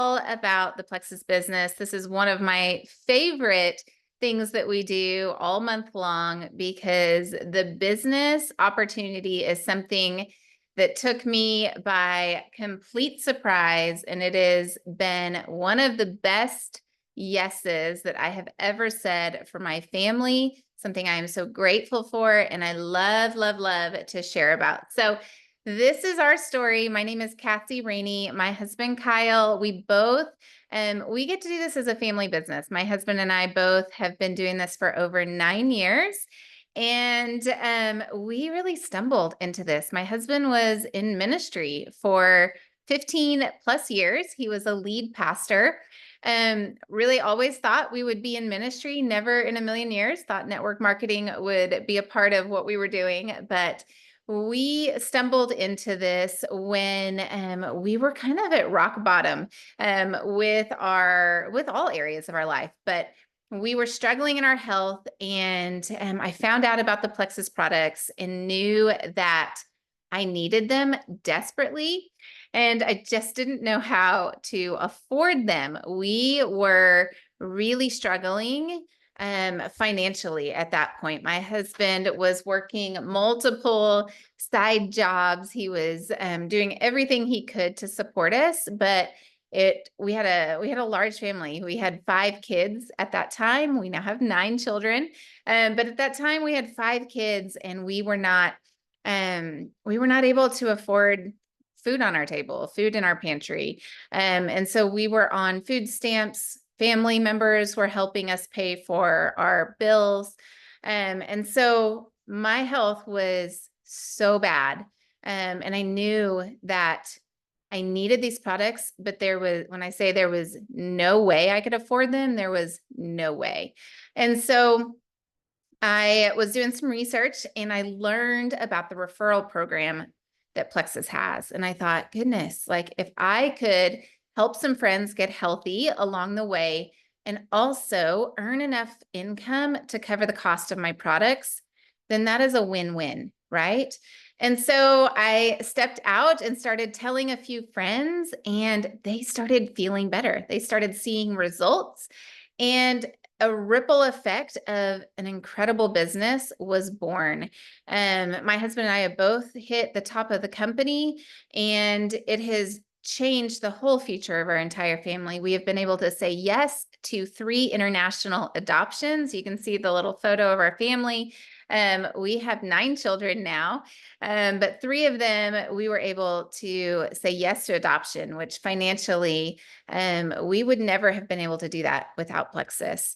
All about the Plexus business. This is one of my favorite things that we do all month long because the business opportunity is something that took me by complete surprise. And it has been one of the best yeses that I have ever said for my family, something I am so grateful for. And I love, love, love to share about. So this is our story. My name is Cassie Rainey. My husband, Kyle, we both, we get to do this as a family business. My husband and I both have been doing this for over 9 years. And we really stumbled into this. My husband was in ministry for 15 plus years. He was a lead pastor. Really always thought we would be in ministry, never in a million years thought network marketing would be a part of what we were doing. But we stumbled into this when we were kind of at rock bottom with all areas of our life, but we were struggling in our health, and I found out about the Plexus products and knew that I needed them desperately, and I just didn't know how to afford them. We were really struggling financially at that point. My husband was working multiple side jobs. He was doing everything he could to support us, but we had a large family. We had 5 kids at that time. We now have 9 children, but at that time we had 5 kids, and we were not able to afford food on our table, food in our pantry, and so we were on food stamps. Family members were helping us pay for our bills. And so my health was so bad. And I knew that I needed these products, but when I say there was no way I could afford them, there was no way. And so I was doing some research and I learned about the referral program that Plexus has. And I thought, goodness, like if I could help some friends get healthy along the way and also earn enough income to cover the cost of my products, then that is a win-win, right? And so I stepped out and started telling a few friends, and they started feeling better. They started seeing results, and a ripple effect of an incredible business was born. My husband and I have both hit the top of the company, and it has changed the whole future of our entire family. We have been able to say yes to 3 international adoptions. You can see the little photo of our family. We have 9 children now, but 3 of them we were able to say yes to adoption, which financially we would never have been able to do that without Plexus.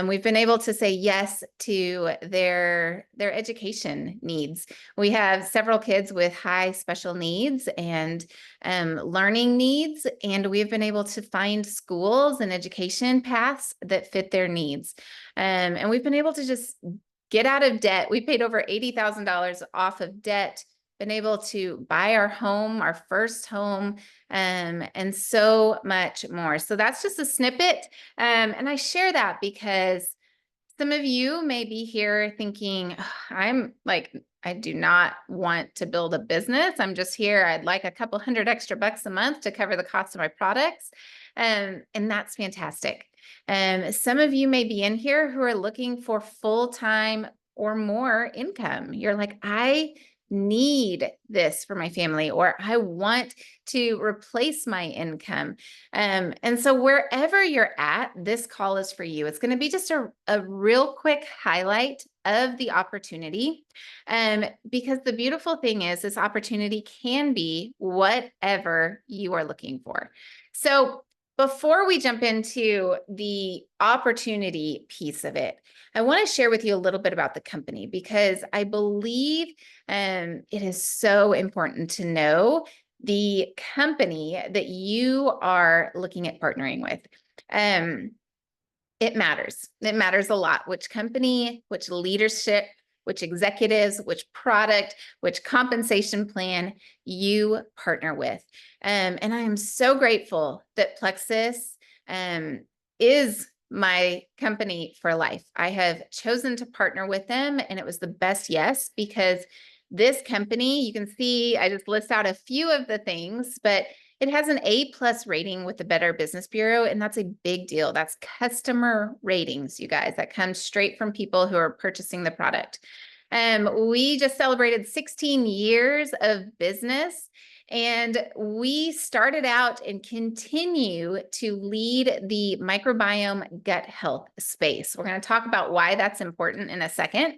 We've been able to say yes to their education needs. We have several kids with high special needs and learning needs, and we've been able to find schools and education paths that fit their needs. And we've been able to just get out of debt. We paid over $80,000 off of debt, been able to buy our home, our first home, and so much more. So that's just a snippet. And I share that because some of you may be here thinking, I do not want to build a business. I'm just here. I'd like a couple $100 extra a month to cover the cost of my products. And that's fantastic. Some of you may be in here who are looking for full-time or more income. You're like, I need this for my family, or I want to replace my income. And so wherever you're at, this call is for you. It's going to be just a real quick highlight of the opportunity. Because the beautiful thing is this opportunity can be whatever you are looking for. So before we jump into the opportunity piece of it, I want to share with you a little bit about the company because I believe it is so important to know the company that you are looking at partnering with. It matters. It matters a lot which company, which leadership, which executives, which product, which compensation plan you partner with. And I am so grateful that Plexus is my company for life. I have chosen to partner with them, and it was the best yes, because this company, you can see, I just list out a few of the things, but It has an A+ rating with the Better Business Bureau, and that's a big deal. That's customer ratings, you guys. That comes straight from people who are purchasing the product. We just celebrated 16 years of business, and we started out and continue to lead the microbiome gut health space. We're going to talk about why that's important in a second.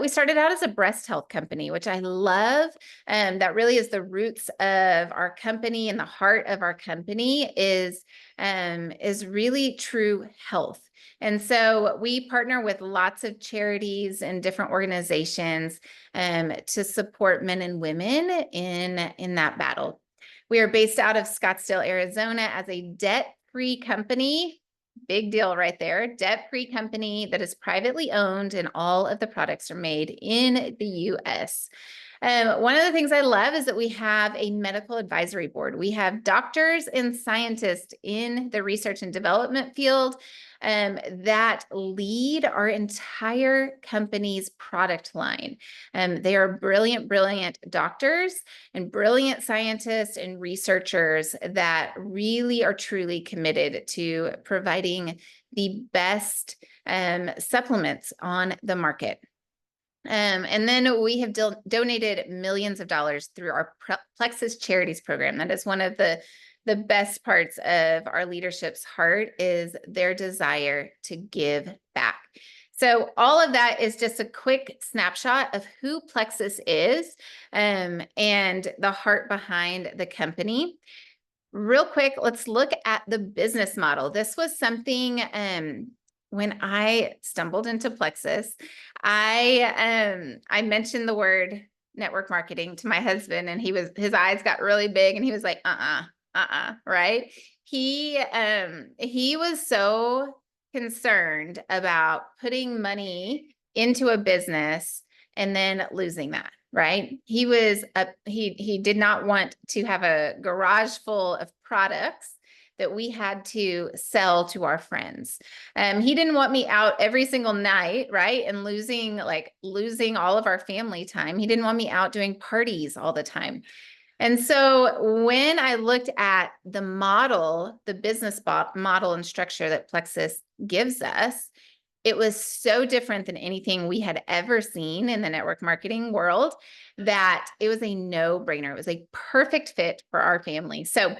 We started out as a breast health company, which I love. That really is the roots of our company, and the heart of our company is really true health. And so we partner with lots of charities and different organizations to support men and women in that battle. We are based out of Scottsdale, Arizona, as a debt-free company. Big deal right there. Debt-free company that is privately owned, and all of the products are made in the US. One of the things I love is that we have a medical advisory board. We have doctors and scientists in the research and development field that lead our entire company's product line. They are brilliant, brilliant doctors and brilliant scientists and researchers that really are truly committed to providing the best supplements on the market. And then we have donated millions of dollars through our Plexus Charities program. That is one of the best parts of our leadership's heart, is their desire to give back. So all of that is just a quick snapshot of who Plexus is and the heart behind the company. Real quick, let's look at the business model. This was something when I stumbled into Plexus, I mentioned the word network marketing to my husband, and his eyes got really big, and he was like, right? He was so concerned about putting money into a business and then losing that, right? He did not want to have a garage full of products that we had to sell to our friends. He didn't want me out every single night, right? And losing all of our family time. He didn't want me out doing parties all the time. And so when I looked at the model, the business model and structure that Plexus gives us, it was so different than anything we had ever seen in the network marketing world that it was a no-brainer. It was a perfect fit for our family. So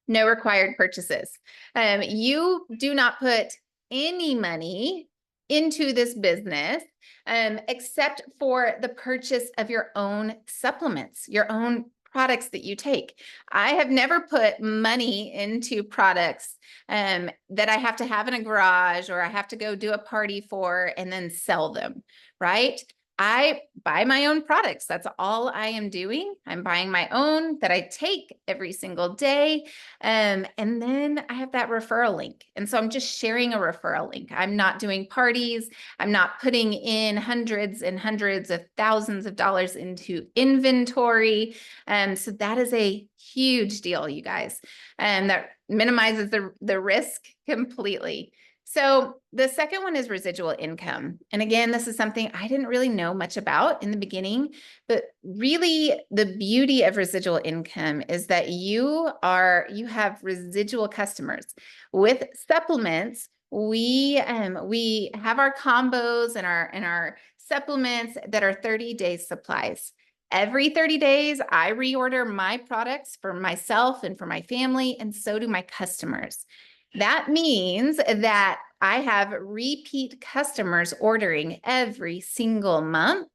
no required purchases. You do not put any money into this business except for the purchase of your own supplements, your own products that you take. I have never put money into products that I have to have in a garage, or I have to go do a party for and then sell them, right? I buy my own products. That's all I am doing. I'm buying my own that I take every single day. And then I have that referral link. And so I'm just sharing a referral link. I'm not doing parties. I'm not putting in hundreds and hundreds of thousands of dollars into inventory. So that is a huge deal, you guys. That minimizes the risk completely. So the second one is residual income. And again, this is something I didn't really know much about in the beginning, but really the beauty of residual income is that you have residual customers. With supplements, we have our combos and our supplements that are 30-day supplies. Every 30 days, I reorder my products for myself and for my family, and so do my customers. That means that I have repeat customers ordering every single month.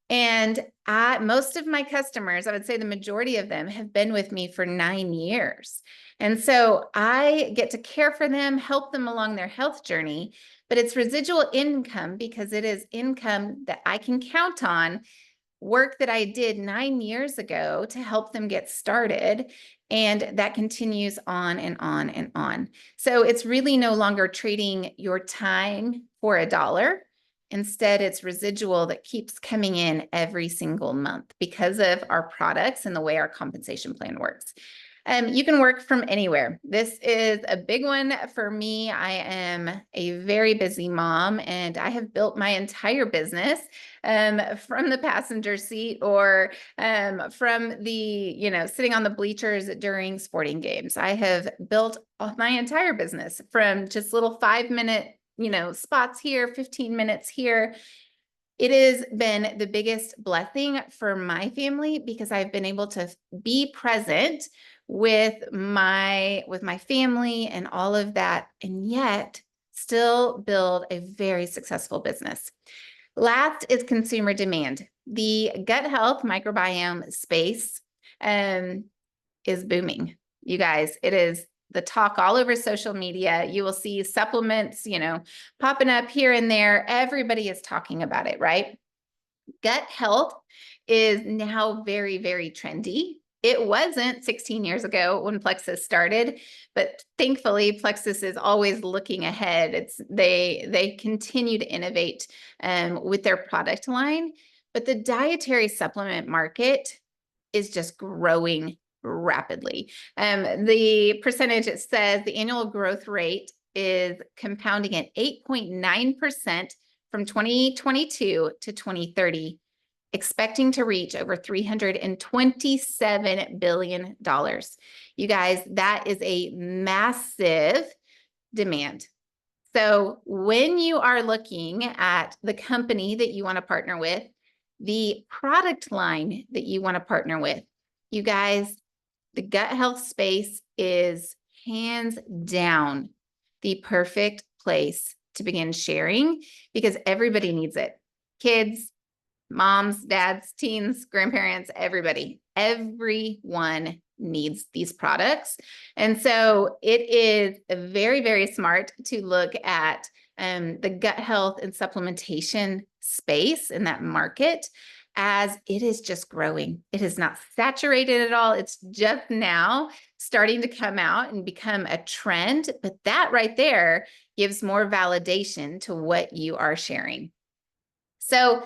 And most of my customers, I would say the majority of them, have been with me for 9 years. And so I get to care for them, help them along their health journey, but it's residual income because it is income that I can count on, work that I did 9 years ago to help them get started. And that continues on and on and on. So it's really no longer trading your time for a dollar. Instead, it's residual that keeps coming in every single month because of our products and the way our compensation plan works. You can work from anywhere. This is a big one for me. I am a very busy mom, and I have built my entire business from the passenger seat or from the, sitting on the bleachers during sporting games. I have built my entire business from just little 5-minute, spots here, 15 minutes here. It has been the biggest blessing for my family because I've been able to be present with my family and all of that, and yet still build a very successful business. Last is consumer demand. The gut health microbiome space is booming. You guys, it is the talk all over social media. You will see supplements, popping up here and there. Everybody is talking about it, right? Gut health is now very, very trendy. It wasn't 16 years ago when Plexus started, but thankfully Plexus is always looking ahead. They continue to innovate with their product line, but the dietary supplement market is just growing rapidly. The percentage, it says the annual growth rate is compounding at 8.9% from 2022 to 2030, expecting to reach over $327 billion. You guys, that is a massive demand. So when you are looking at the company that you want to partner with, the product line that you want to partner with, you guys, the gut health space is hands down the perfect place to begin sharing because everybody needs it. Kids, moms, dads, teens, grandparents, everyone needs these products. And so it is very, very smart to look at the gut health and supplementation space in that market as it is just growing. It is not saturated at all. It's just now starting to come out and become a trend, but that right there gives more validation to what you are sharing. So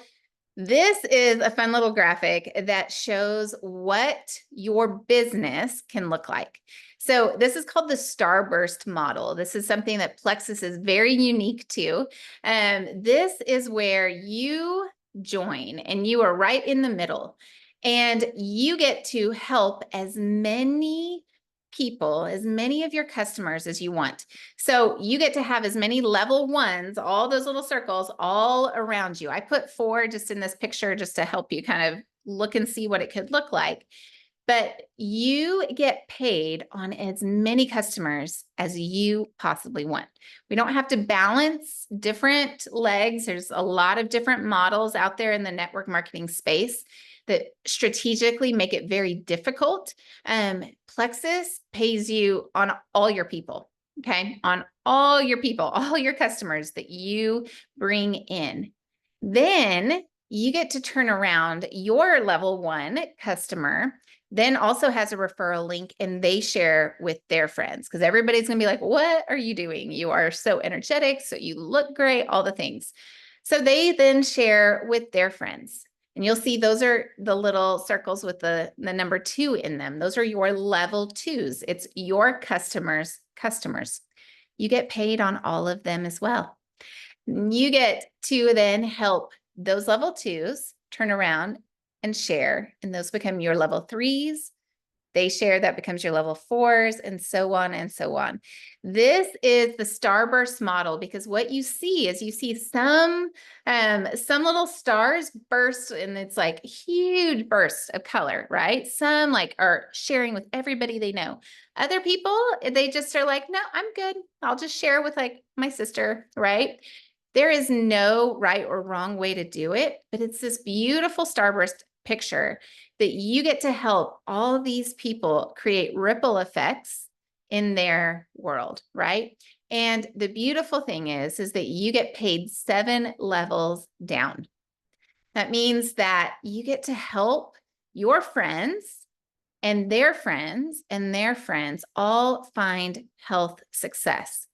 this is a fun little graphic that shows what your business can look like. So this is called the Starburst model. This is something that Plexus is very unique to. This is where you join and you are right in the middle and you get to help as many people, as many of your customers as you want. So you get to have as many level ones, all those little circles all around you. I put 4 just in this picture just to help you kind of look and see what it could look like. But you get paid on as many customers as you possibly want. We don't have to balance different legs. There's a lot of different models out there in the network marketing space that strategically make it very difficult. Plexus pays you on all your people, okay? On all your people, all your customers that you bring in. Then you get to turn around your level 1 customer, then also has a referral link and they share with their friends because everybody's going to be like, what are you doing? You are so energetic, so you look great, all the things. So they then share with their friends. And you'll see those are the little circles with the number 2 in them. Those are your level 2s. It's your customers. You get paid on all of them as well. You get to then help those level 2s turn around and share, and those become your level 3s. They share, that becomes your level 4s, and so on and so on. This is the Starburst model because what you see is you see some little stars burst, and it's like huge bursts of color, right? Some like are sharing with everybody they know. Other people, they just are like, no, I'm good. I'll just share with like my sister, right? There is no right or wrong way to do it, but it's this beautiful Starburst picture that you get to help all these people create ripple effects in their world, right? And the beautiful thing is that you get paid 7 levels down. That means that you get to help your friends and their friends and their friends all find health success.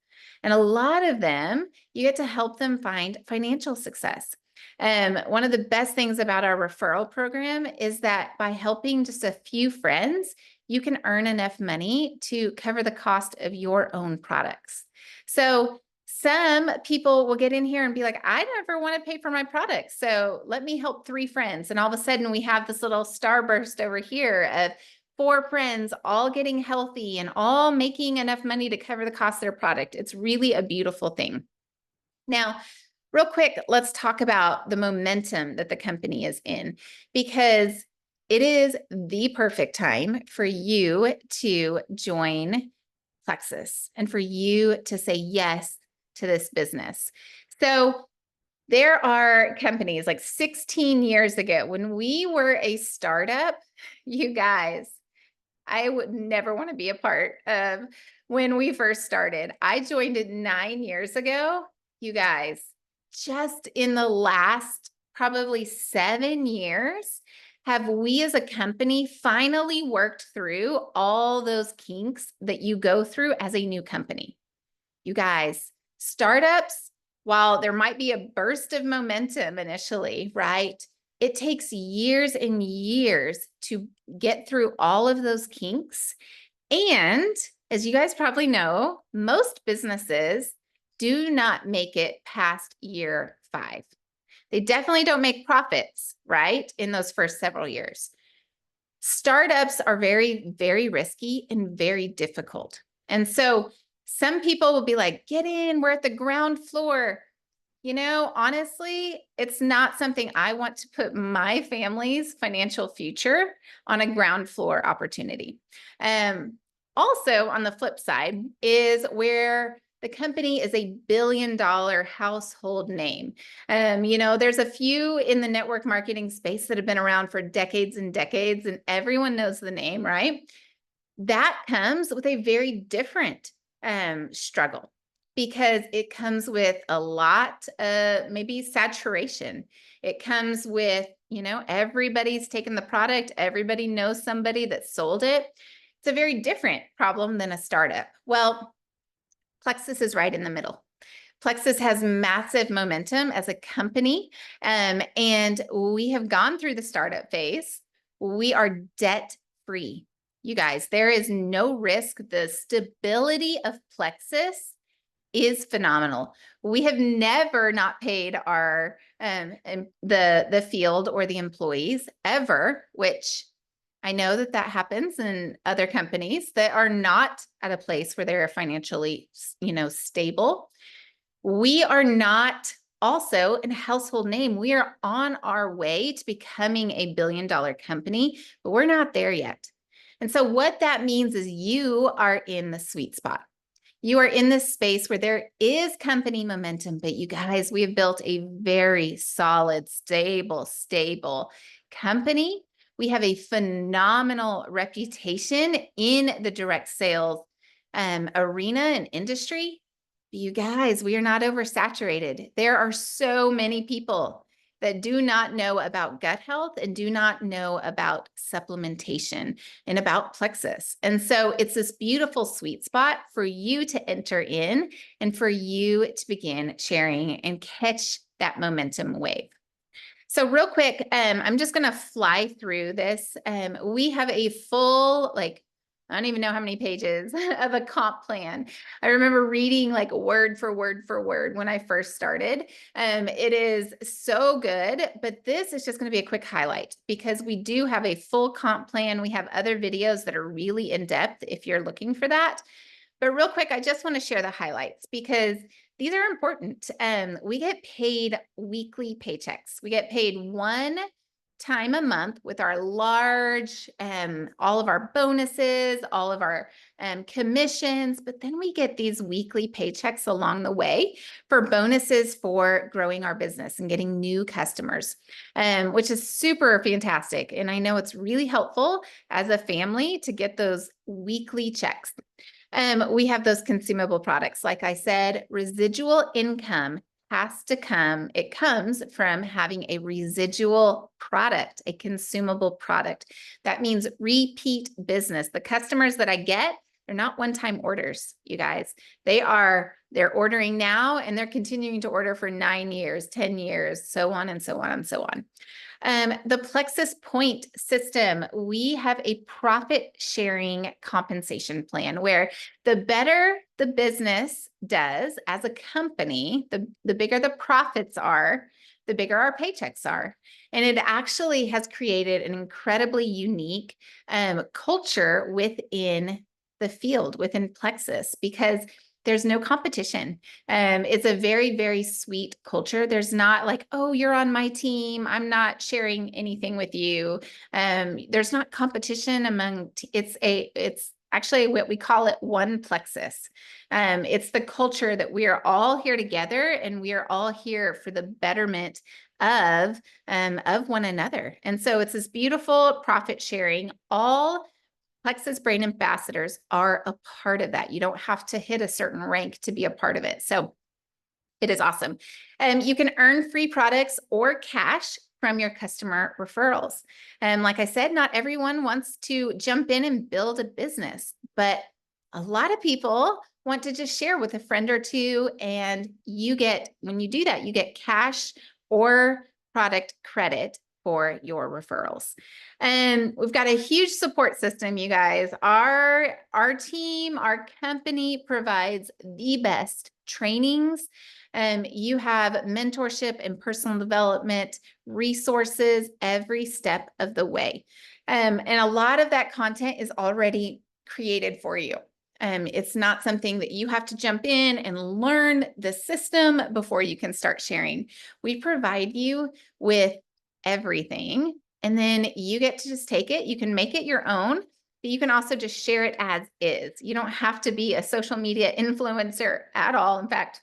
And a lot of them, you get to help them find financial success. One of the best things about our referral program is that by helping just a few friends, you can earn enough money to cover the cost of your own products. So some people will get in here and be like, I never want to pay for my products, so let me help 3 friends. And all of a sudden we have this little starburst over here of 4 friends all getting healthy and all making enough money to cover the cost of their product. It's really a beautiful thing. Now, real quick, let's talk about the momentum that the company is in, because it is the perfect time for you to join Plexus and for you to say yes to this business. So there are companies like 16 years ago when we were a startup, you guys, I would never want to be a part of when we first started. I joined it 9 years ago. You guys, just in the last probably 7 years, have we as a company finally worked through all those kinks that you go through as a new company. You guys, startups, while there might be a burst of momentum initially, right? It takes years and years to get through all of those kinks. And as you guys probably know, most businesses do not make it past year 5. They definitely don't make profits, right, in those first several years. Startups are very, very risky and very difficult. And so some people will be like, get in, we're at the ground floor. You know, honestly, it's not something I want to put my family's financial future on a ground floor opportunity. Also, on the flip side is where the company is a billion-dollar household name. You know, there's a few in the network marketing space that have been around for decades and decades, and everyone knows the name, right? That comes with a very different struggle, because it comes with a lot of maybe saturation. It comes with, you know, everybody's taken the product, everybody knows somebody that sold it. It's a very different problem than a startup. Well, Plexus is right in the middle. Plexus has massive momentum as a company, and we have gone through the startup phase. We are debt-free. You guys, there is no risk. The stability of Plexus is phenomenal. We have never not paid our the field or the employees ever, which I know that happens in other companies that are not at a place where they're financially, you know, stable. We are not also a household name. We are on our way to becoming a billion-dollar company, but we're not there yet. And so what that means is you are in the sweet spot. You are in this space where there is company momentum, but you guys, we have built a very solid, stable company. We have a phenomenal reputation in the direct sales arena and industry. But you guys, we are not oversaturated. There are so many people that do not know about gut health and do not know about supplementation and about Plexus. And so it's this beautiful sweet spot for you to enter in and for you to begin sharing and catch that momentum wave. So real quick, I'm just going to fly through this. We have a full, like, I don't even know how many pages of a comp plan. I remember reading like word for word for word when I first started. It is so good, but this is just going to be a quick highlight because we do have a full comp plan. We have other videos that are really in depth if you're looking for that. But real quick, I just want to share the highlights because these are important. We get paid weekly paychecks. We get paid one time a month with our large, all of our bonuses, all of our commissions, but then we get these weekly paychecks along the way for bonuses for growing our business and getting new customers, which is super fantastic. And I know it's really helpful as a family to get those weekly checks. We have those consumable products. Like I said, residual income has to come. It comes from having a residual product, a consumable product. That means repeat business. The customers that I get, They're not one-time orders, you guys. They're ordering now and they're continuing to order for 9 years, 10 years, so on and so on and so on. The Plexus point system, we have a profit sharing compensation plan where the better the business does as a company, the bigger the profits are, the bigger our paychecks are. And it actually has created an incredibly unique culture within the field, within Plexus, because there's no competition. It's a very, very sweet culture. There's not like, oh, you're on my team, I'm not sharing anything with you. There's not competition among, it's actually what we call it one Plexus. It's the culture that we are all here together and we are all here for the betterment of one another. And so it's this beautiful profit sharing. All Plexus Brain Ambassadors are a part of that. You don't have to hit a certain rank to be a part of it. So it is awesome. You can earn free products or cash from your customer referrals. And like I said, not everyone wants to jump in and build a business, but a lot of people want to just share with a friend or two. And when you do that, you get cash or product credit for your referrals. And we've got a huge support system, you guys. Our team, our company provides the best trainings. You have mentorship and personal development resources every step of the way. And a lot of that content is already created for you. It's not something that you have to jump in and learn the system before you can start sharing. We provide you with everything, and then you get to just take it. You can make it your own, but you can also just share it as is. You don't have to be a social media influencer at all. In fact,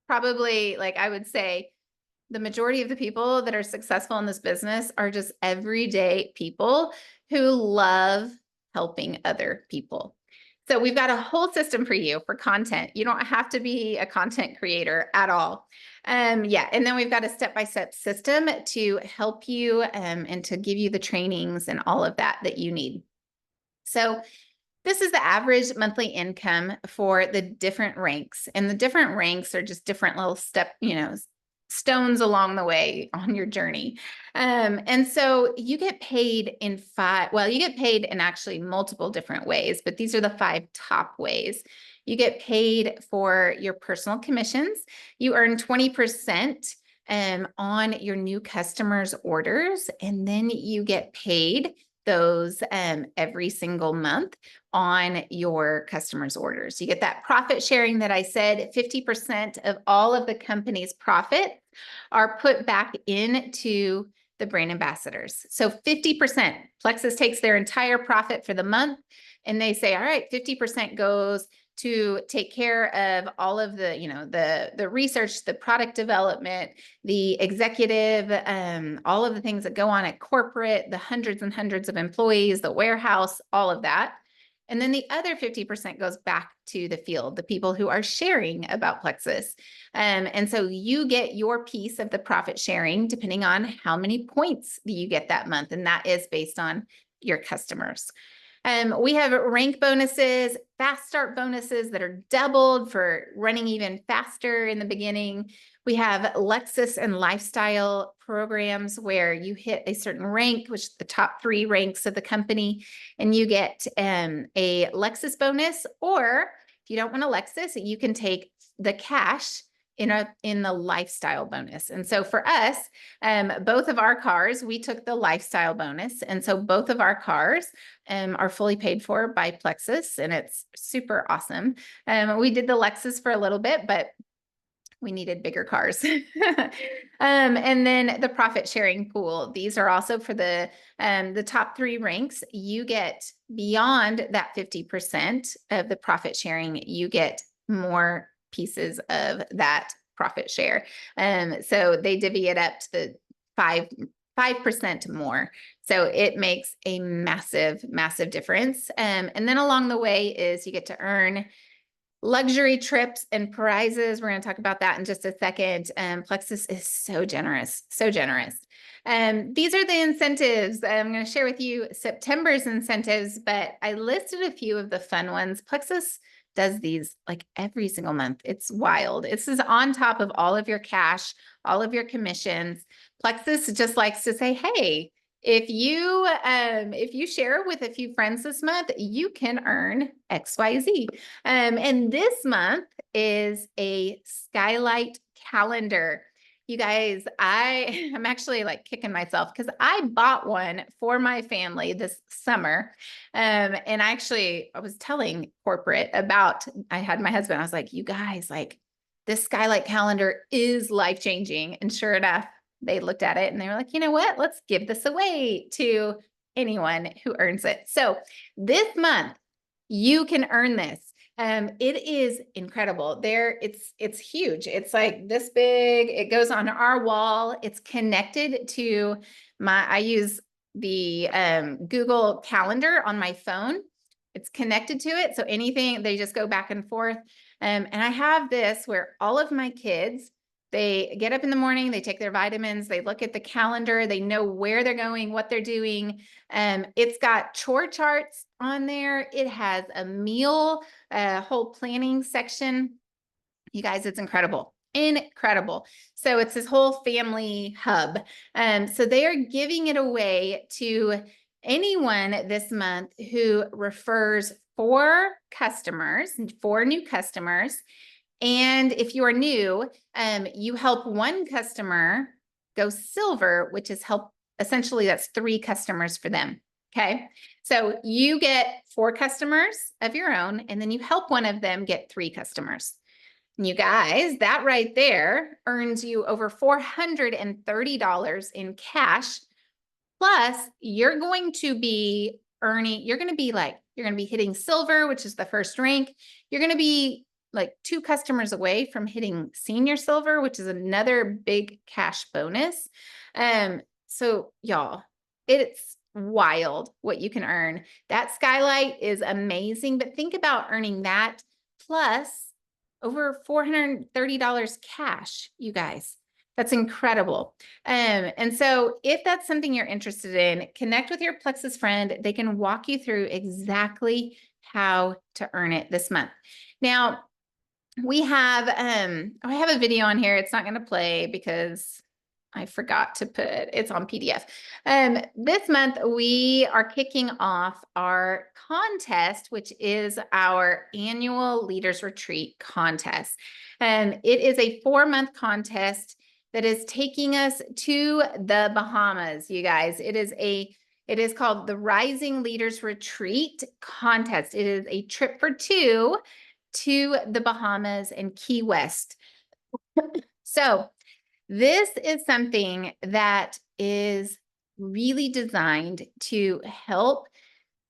probably, like I would say, the majority of the people that are successful in this business are just everyday people who love helping other people. So we've got a whole system for you for content. You don't have to be a content creator at all. Yeah, and then we've got a step-by-step system to help you and to give you the trainings and all of that you need. So this is the average monthly income for the different ranks. And the different ranks are just different little stones along the way on your journey. And so you get paid in actually multiple different ways, but these are the 5 top ways. You get paid for your personal commissions. You earn 20% on your new customers' orders, and then you get paid those every single month on your customers' orders. You get that profit sharing that I said. 50% of all of the company's profit are put back into the brand ambassadors. So 50%, Plexus takes their entire profit for the month and they say, all right, 50% goes to take care of all of the research, the product development, the executive, all of the things that go on at corporate, the hundreds and hundreds of employees, the warehouse, all of that. And then the other 50% goes back to the field, the people who are sharing about Plexus. And so you get your piece of the profit sharing depending on how many points that you get that month. And that is based on your customers. We have rank bonuses, fast start bonuses that are doubled for running even faster in the beginning. We have Lexus and lifestyle programs where you hit a certain rank, which is the top 3 ranks of the company, and you get a Lexus bonus, or if you don't want a Lexus, you can take the cash in the lifestyle bonus. And so for us, both of our cars, we took the lifestyle bonus. And so both of our cars are fully paid for by Plexus, and it's super awesome. We did the Lexus for a little bit, but we needed bigger cars. And then the profit sharing pool. These are also for the top 3 ranks. You get beyond that 50% of the profit sharing, you get more pieces of that profit share. So they divvy it up to the 5% more. So it makes a massive, massive difference. And then along the way is you get to earn luxury trips and prizes. We're going to talk about that in just a second. Plexus is so generous, so generous. These are the incentives. I'm going to share with you September's incentives, but I listed a few of the fun ones. Plexus does these like every single month. It's wild. This is on top of all of your cash, all of your commissions. Plexus just likes to say, hey, if you share with a few friends this month, you can earn XYZ. And this month is a skylight calendar. You guys, I'm actually like kicking myself because I bought one for my family this summer. And I was telling corporate about, I had my husband, I was like, you guys, like this skylight calendar is life-changing. And sure enough, they looked at it and they were like, you know what? Let's give this away to anyone who earns it. So this month, you can earn this. It is incredible. It's huge. It's like this big. It goes on our wall. It's connected to I use the Google Calendar on my phone. It's connected to it. So anything, they just go back and forth. And I have this where all of my kids, they get up in the morning, they take their vitamins, they look at the calendar, they know where they're going, what they're doing. It's got chore charts on there. It has a meal, whole planning section. You guys, it's incredible. Incredible. So it's this whole family hub. So they are giving it away to anyone this month who refers 4 new customers. And if you are new, you help 1 customer go silver, which is essentially that's 3 customers for them. Okay. So you get 4 customers of your own, and then you help one of them get 3 customers. And you guys, that right there earns you over $430 in cash. Plus, you're going to be hitting silver, which is the first rank. You're going to be like 2 customers away from hitting senior silver, which is another big cash bonus. So y'all, it's wild what you can earn. That skylight is amazing, but think about earning that plus over $430 cash, you guys. That's incredible. And so if that's something you're interested in, connect with your Plexus friend. They can walk you through exactly how to earn it this month. Now, I have a video on here. It's not going to play because I forgot to put it's on PDF. This month we are kicking off our contest, which is our annual Leaders Retreat contest. It is a 4-month contest that is taking us to the Bahamas, you guys. It is called the Rising Leaders Retreat contest. It is a trip for 2 to the Bahamas and Key West. So this is something that is really designed to help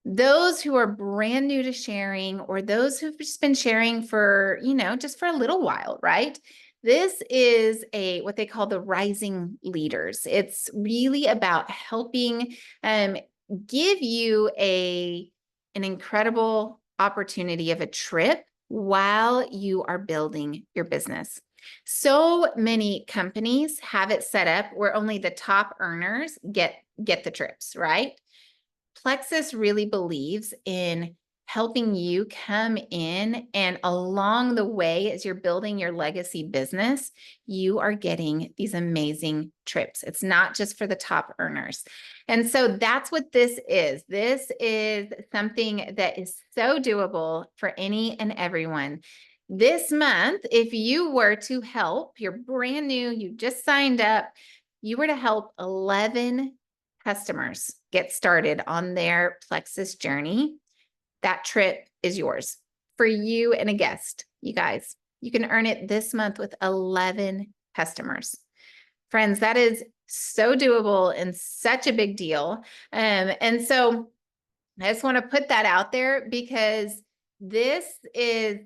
those who are brand new to sharing or those who've just been sharing for, just for a little while, right? This is what they call the Rising Leaders. It's really about helping give you an incredible opportunity of a trip while you are building your business. So many companies have it set up where only the top earners get the trips, right? Plexus really believes in helping you come in, and along the way, as you're building your legacy business, you are getting these amazing trips. It's not just for the top earners. And so that's what this is. This is something that is so doable for any and everyone. This month, if you were to help, you're brand new, you just signed up, you were to help 11 customers get started on their Plexus journey, that trip is yours for you and a guest. You guys, you can earn it this month with 11 customers. Friends, that is so doable and such a big deal. And so I just want to put that out there because this is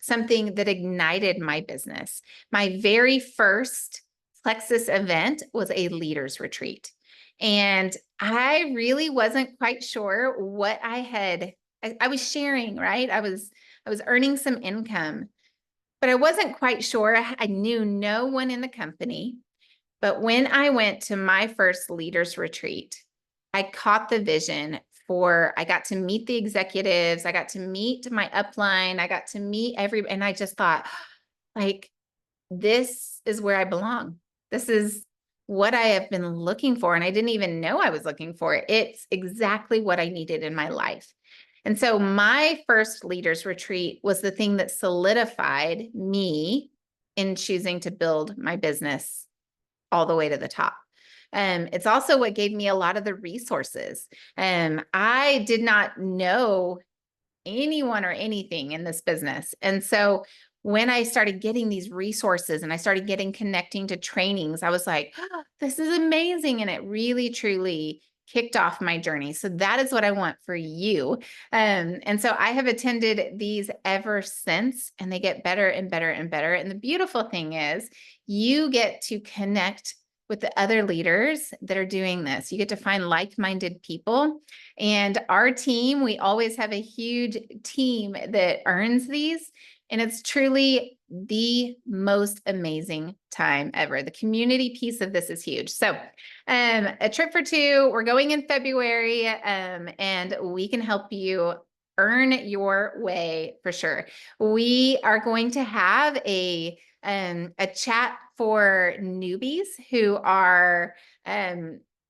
something that ignited my business. My very first Plexus event was a leaders retreat. And I really wasn't quite sure what I was sharing, right? I was I was earning some income, but I wasn't quite sure. I knew no one in the company. But when I went to my first leaders retreat, I caught the vision I got to meet the executives. I got to meet my upline. I got to meet and I just thought, like, this is where I belong. This is what I have been looking for. And I didn't even know I was looking for it. It's exactly what I needed in my life. And so my first leaders retreat was the thing that solidified me in choosing to build my business all the way to the top. It's also what gave me a lot of the resources. I did not know anyone or anything in this business. And so when I started getting these resources and I started connecting to trainings, I was like, oh, this is amazing. And it really, truly kicked off my journey. So that is what I want for you. And so I have attended these ever since, and they get better and better and better. And the beautiful thing is you get to connect with the other leaders that are doing this. You get to find like-minded people. And our team, we always have a huge team that earns these. And it's truly the most amazing time ever. The community piece of this is huge. So a trip for two, we're going in February, and we can help you earn your way for sure. We are going to have a chat for newbies who are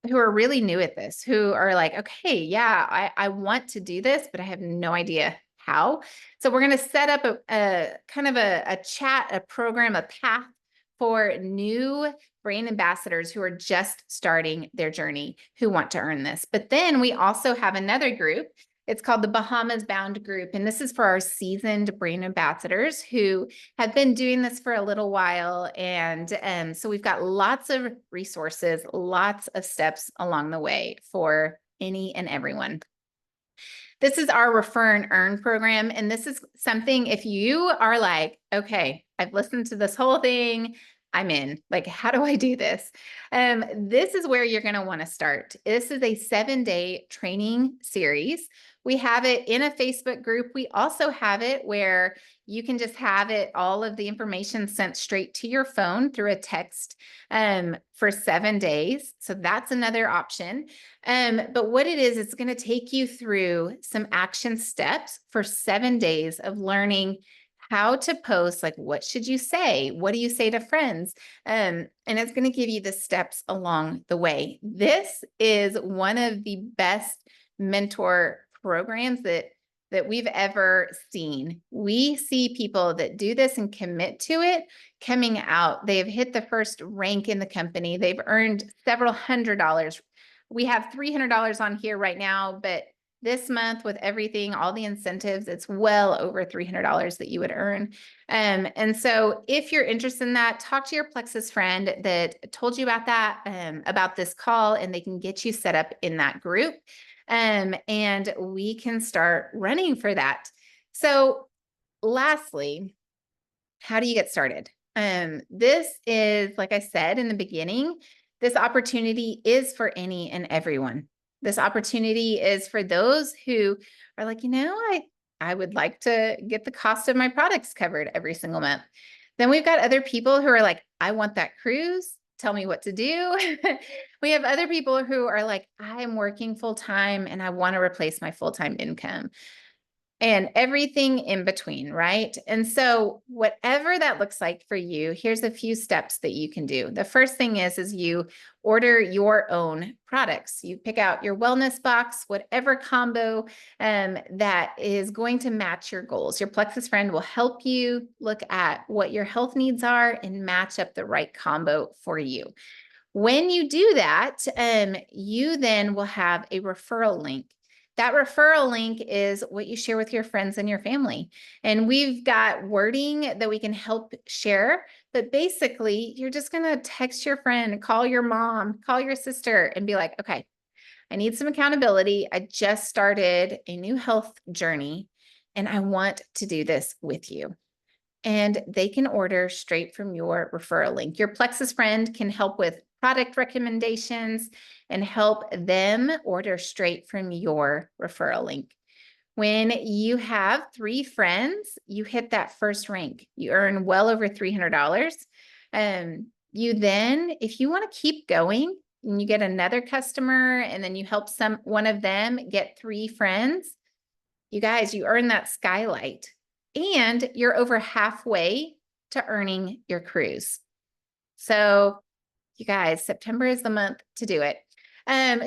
really new at this, who are like, okay, yeah, I want to do this, but I have no idea how. So we're going to set up a kind of a chat, a program, a path for new brand ambassadors who are just starting their journey, who want to earn this. But then we also have another group. It's called the Bahamas Bound Group. And this is for our seasoned brand ambassadors who have been doing this for a little while. And so we've got lots of resources, lots of steps along the way for any and everyone. This is our Refer and Earn program. And this is something, if you are like, okay, I've listened to this whole thing, I'm in. Like, how do I do this? This is where you're going to want to start. This is a 7-day training series. We have it in a Facebook group. We also have it where you can just have it, all of the information sent straight to your phone through a text for 7 days. So that's another option. But what it is, it's going to take you through some action steps for 7 days of learning how to post, like, what should you say? What do you say to friends? And it's going to give you the steps along the way. This is one of the best mentor programs that we've ever seen. We see people that do this and commit to it coming out. They have hit the first rank in the company. They've earned several $100s. We have $300 on here right now, but this month with everything, all the incentives, it's well over $300 that you would earn. And so if you're interested in that, talk to your Plexus friend that told you about that, about this call, and they can get you set up in that group. And we can start running for that. So lastly, how do you get started? This is, like I said in the beginning, this opportunity is for any and everyone. This opportunity is for those who are like, I would like to get the cost of my products covered every single month. Then we've got other people who are like, I want that cruise. Tell me what to do. We have other people who are like, I'm working full time and I want to replace my full-time income. And everything in between, right? And so whatever that looks like for you, here's a few steps that you can do. The first thing is you order your own products. You pick out your wellness box, whatever combo that is going to match your goals. Your Plexus friend will help you look at what your health needs are and match up the right combo for you. When you do that, you then will have a referral link. That referral link is what you share with your friends and your family. And we've got wording that we can help share, but basically you're just going to text your friend, call your mom, call your sister and be like, okay, I need some accountability. I just started a new health journey and I want to do this with you. And they can order straight from your referral link. Your Plexus friend can help with product recommendations and help them order straight from your referral link. When you have 3 friends, you hit that first rank. You earn well over $300. You then, if you want to keep going and you get another customer and then you help one of them get 3 friends, you guys, you earn that skylight and you're over halfway to earning your cruise. So you guys, September is the month to do it.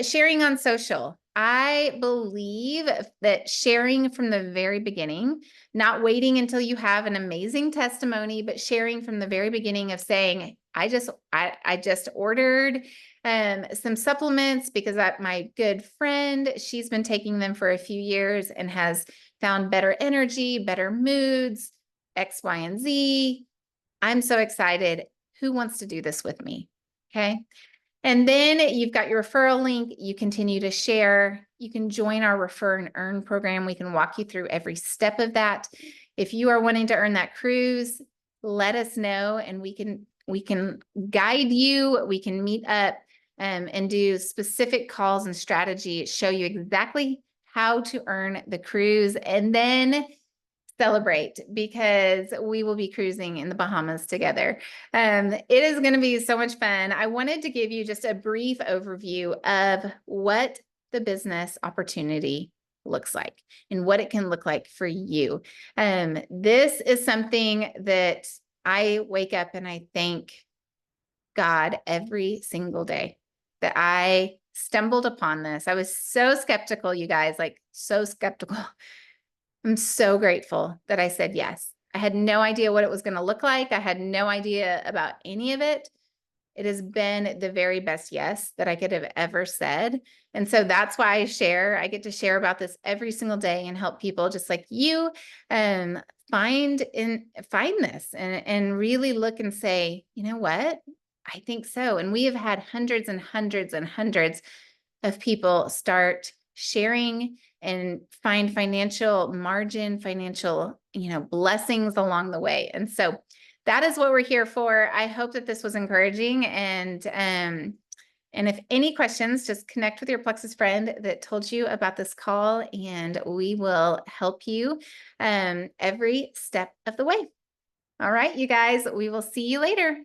Sharing on social. I believe that sharing from the very beginning, not waiting until you have an amazing testimony, but sharing from the very beginning of saying, I just ordered some supplements because my good friend, she's been taking them for a few years and has found better energy, better moods, X, Y, and Z. I'm so excited. Who wants to do this with me? Okay. And then you've got your referral link. You continue to share. You can join our Refer and Earn program. We can walk you through every step of that. If you are wanting to earn that cruise, let us know and we can guide you. We can meet up and do specific calls and strategy, show you exactly how to earn the cruise, and then celebrate because we will be cruising in the Bahamas together. It is going to be so much fun. I wanted to give you just a brief overview of what the business opportunity looks like and what it can look like for you. This is something that I wake up and I thank God every single day that I stumbled upon this. I was so skeptical, you guys, like so skeptical. I'm so grateful that I said yes. I had no idea what it was going to look like. I had no idea about any of it. It has been the very best yes that I could have ever said. And so that's why I get to share about this every single day and help people just like you find this and really look and say, you know what? I think so. And we have had hundreds and hundreds and hundreds of people start sharing and find financial margin, financial, blessings along the way. And so that is what we're here for. I hope that this was encouraging. And if any questions, just connect with your Plexus friend that told you about this call, and we will help you every step of the way. All right, you guys, we will see you later.